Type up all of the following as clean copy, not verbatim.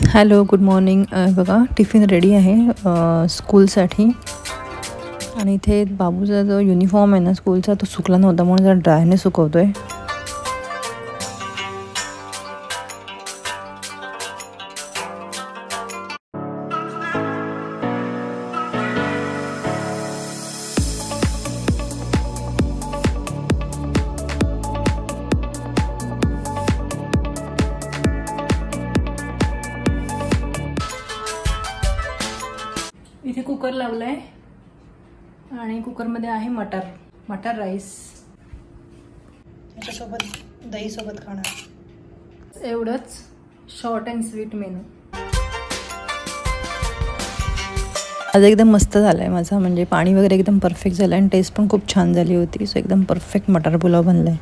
Hello, good morning. बघा tiffin ready आहे स्कूलसाठी. आणि इथे बाबूचा जो युनिफॉर्म आहे ना स्कूलचा तो सुकला नव्हता म्हणून जरा ड्रायने सुकवतोय. इथे कुकर लावलाय आणि कुकरमध्ये आहे मटर राईस. याच्यासोबत दही सोबत खाणार. एवढंच शॉर्ट अँड स्वीट मेनू. आज एकदम मस्त झालाय माझा, म्हणजे पाणी वगैरे एकदम परफेक्ट झालं आणि टेस्ट पण खूप छान झाली होती. सो एकदम परफेक्ट मटर पुलाव बनलाय.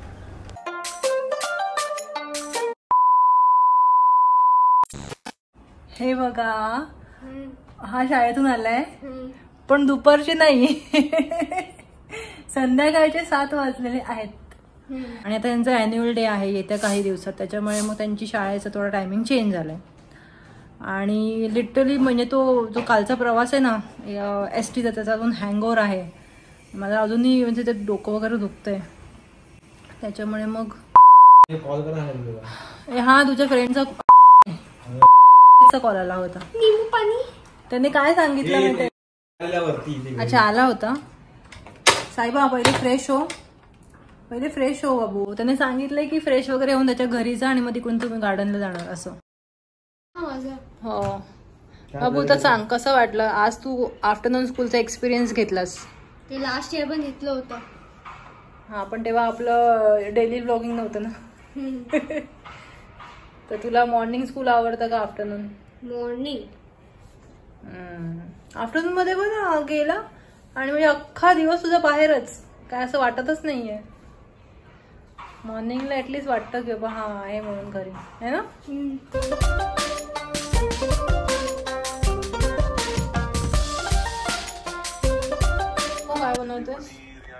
हे बघा, हा शाळेतून आलाय पण दुपारचे नाही. संध्याकाळचे 7 वाजलेले आहेत. आणि आता त्यांचं ॲन्युअल डे आहे येत्या काही दिवसात, त्याच्यामुळे मग त्यांची शाळेचं थोडं टायमिंग चेंज झालंय. आणि लिटरली म्हणजे तो जो कालचा प्रवास आहे ना STचा, त्याचा अजून हँगओव्हर आहे मला अजूनही. म्हणजे ते डोकं वगैरे दुखतंय त्याच्यामुळे. मग हा तुझ्या फ्रेंडचा कॉल आला होता. त्याने काय सांगितलं माहिती? अच्छा, आला होता. साईबा पहिले फ्रेश हो बाबू. त्याने सांगितलंय की फ्रेश वगैरे होऊन त्याच्या घरी जा आणि मग तिकडून तुम्ही गार्डनला जाणार असं. हो बाबू, तर सांग कसं वाटलं आज तू आफ्टरनून स्कूलचा एक्सपिरियन्स घेतलास? ते लास्ट इयर पण घेतलं होतं. हा, पण तेव्हा आपलं डेली व्लॉगिंग नव्हतं ना. तर तुला मॉर्निंग स्कूल आवडतं का आफ्टरनून? मॉर्निंग. आफ्टरनून मध्ये पण गेला आणि म्हणजे अख्खा दिवस तुझा बाहेरच, काय असं वाटतच नाहीये. मॉर्निंगला ऍटलीस्ट वाटतं की बाबा हा आहे म्हणून घरी, है ना? काय बनवतोयस,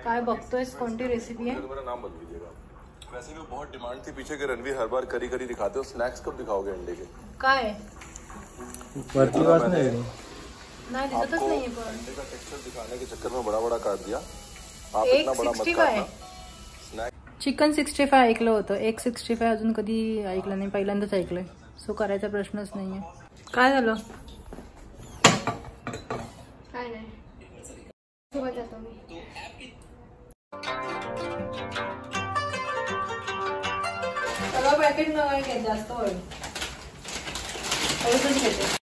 काय बघतोयस, कोणती रेसिपी आहे? वैसे भी बहुत डिमांड थी पीछे के रणवीर हर बार करी करी दिखाते हो. स्नैक्स कब दिखाओगे अंडे के? काय वरती बात नाही दिसतच नाहीये. पण अंडे का टेक्सचर दिखाने के चक्कर में बड़ा बड़ा काट दिया. आप एक इतना बड़ा मत 65 काटना. स्नैक चिकन 65 ऐकलं होतं. एक 65 अजून कधी ऐकलं नाही, पहिल्यांदाच ऐकलंय. सो करायचा प्रश्नच नाहीये. काय झालं? काय नाही, सोबत जातो मी. सगळं पॅकेट न घ्या, जास्त होईल. थोडंसंच घेते.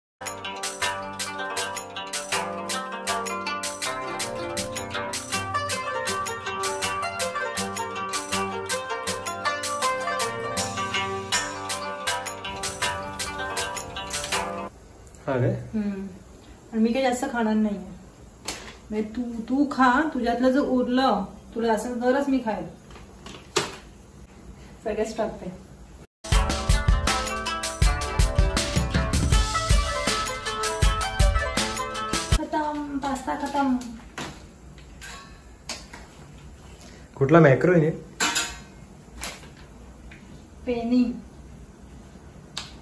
आणि मी काही जास्त खाणार नाहीये. म्हणजे तू खा, तुझ्यातलं जर उरलं तुला असं तरच मी खाईल. सगळेच टाकते. खतम, पास्ता खतम. कुठला मॅक्रो आहे?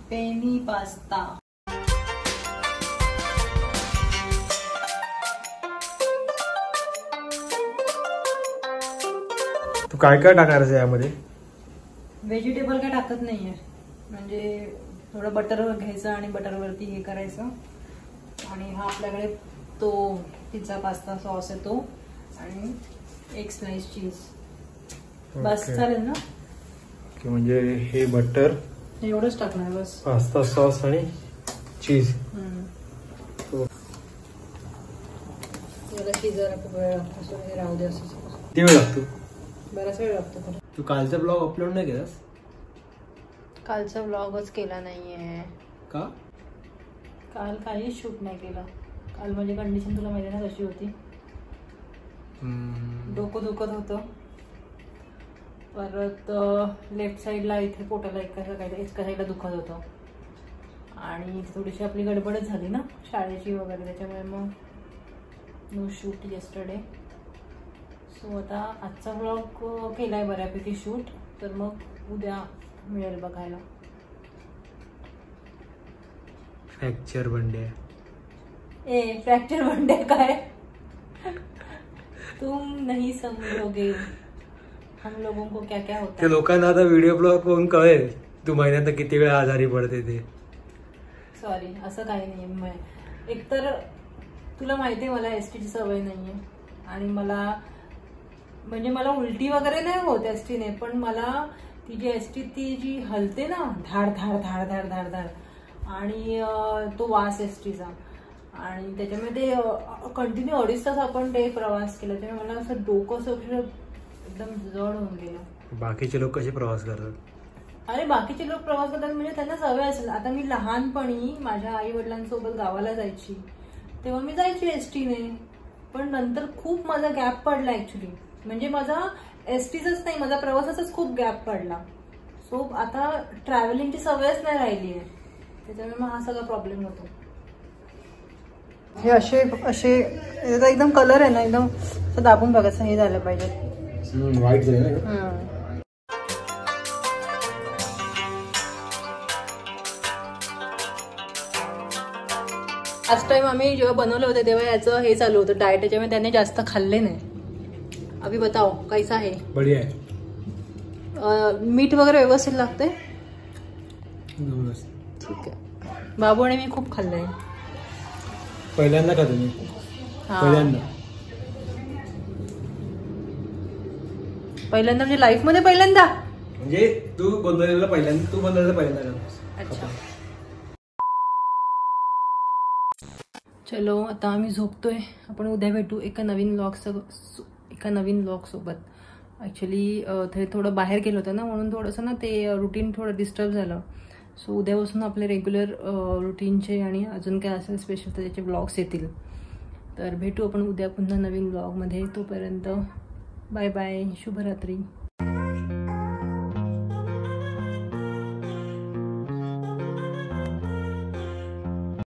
Penne pasta. तू काय काय टाकणार आहे यामध्ये? व्हेजिटेबल काय टाकत नाहीये. म्हणजे थोडं बटर घ्यायचं आणि बटरवरती हे करायचं. आणि हा आपल्याकडे तो पिझ्झा पास्ता सॉस आहे तो, आणि एक स्लाइस चीज. बस चालेल ना? म्हणजे हे बटर एवढंच टाकणार बस. पास्ता सॉस आणि चीज. याला शिजायला खूप वेळ लागतो. राहू दे असं. किती वेळ लागतो? बराच वेळ लागतो. तू कालचा ब्लॉग अपलोड नाही केलास? कालचा व्लॉगच केला नाहीये. का? काल काहीच शूट नाही केला. काल म्हणजे कंडिशन तुला माहिती ना कशी होती. डोकं दुखत होतं. परत लेफ्ट साईडला इथे पोटाला एका साईडला दुखत होतं. आणि थोडीशी आपली गडबडच झाली ना शाळेची वगैरे, त्याच्यामुळे मग नो शूट येस्टरडे. सो आता आजचा व्लॉग केलाय बऱ्यापैकी शूट, तर मग उद्या मिळेल बघायला. फ्रॅक्चर बंडे ए फ्रॅक्चर बंडे काय तुम नहीं समझोगे हम लोगों को क्या क्या होता ते लोकांना आता व्हिडिओ ब्लॉग कोण कळेल तू महिन्यात किती वेळा आजारी पडते ते. सॉरी असं काही नाही. एकतर तुला माहिती आहे मला एसटीची सवय नाहीये आणि मला उलटी वगैरे नाही होत एसटीने, पण मला ती जी एसटी ती जी हलते ना धाड धाड धाड धाड धाड धाड आणि तो वास एसटीचा आणि त्याच्यामध्ये कंटिन्यू 2.5 तास आपण ते प्रवास केला त्यामुळे मला असं डोकं असं एकदम जड होऊन गेलं. बाकीचे लोक कसे प्रवास करतात? अरे बाकीचे लोक प्रवास करतात म्हणजे त्यांना सवय असेल. आता मी लहानपणी माझ्या आई वडिलांसोबत गावाला जायची तेव्हा मी जायची एसटीने, पण नंतर खूप माझा गॅप पडला ऍक्च्युली. म्हणजे माझा एसटीचाच नाही माझा प्रवासाचाच खूप गॅप पडला. सो आता ट्रॅव्हलिंगची सवयच नाही राहिली आहे त्याच्यामुळे मग हा सगळा प्रॉब्लेम होतो. हे असे असे एकदम कलर आहे ना एकदम दाबून बघायचं हे झालं पाहिजे. वाईट झालं. लास्ट टाइम आम्ही जेव्हा बनवलं होतं तेव्हा याचं हे चालू होतं डाएट, त्याच्यामुळे त्याने जास्त खाल्ले नाही. अभी बताओ कैसा आहे? बढिया आहे. मीठ वगैरे व्यवस्थित लागते? ठीक आहे. बाबू आणि मी खूप खाल्लंय. पहिल्यांदा खातो मी. पहिल्यांदा म्हणजे लाईफ मध्ये पहिल्यांदा म्हणजे तू बनवलेलं पहिल्यांदा. अच्छा चलो आता आम्ही झोपतोय. आपण उद्या भेटू एका नवीन व्लॉग सोबत. ॲक्च्युली ते थोडं बाहेर गेलो होतं ना म्हणून थोडंसं ना ते रुटीन थोडं डिस्टर्ब झालं. सो उद्यापासून आपले रेग्युलर रुटीनचे आणि अजून काय असेल स्पेशल तर त्याचे ब्लॉग्स येतील. तर भेटू आपण उद्या पुन्हा नवीन ब्लॉगमध्ये. तोपर्यंत बाय बाय, शुभरात्री.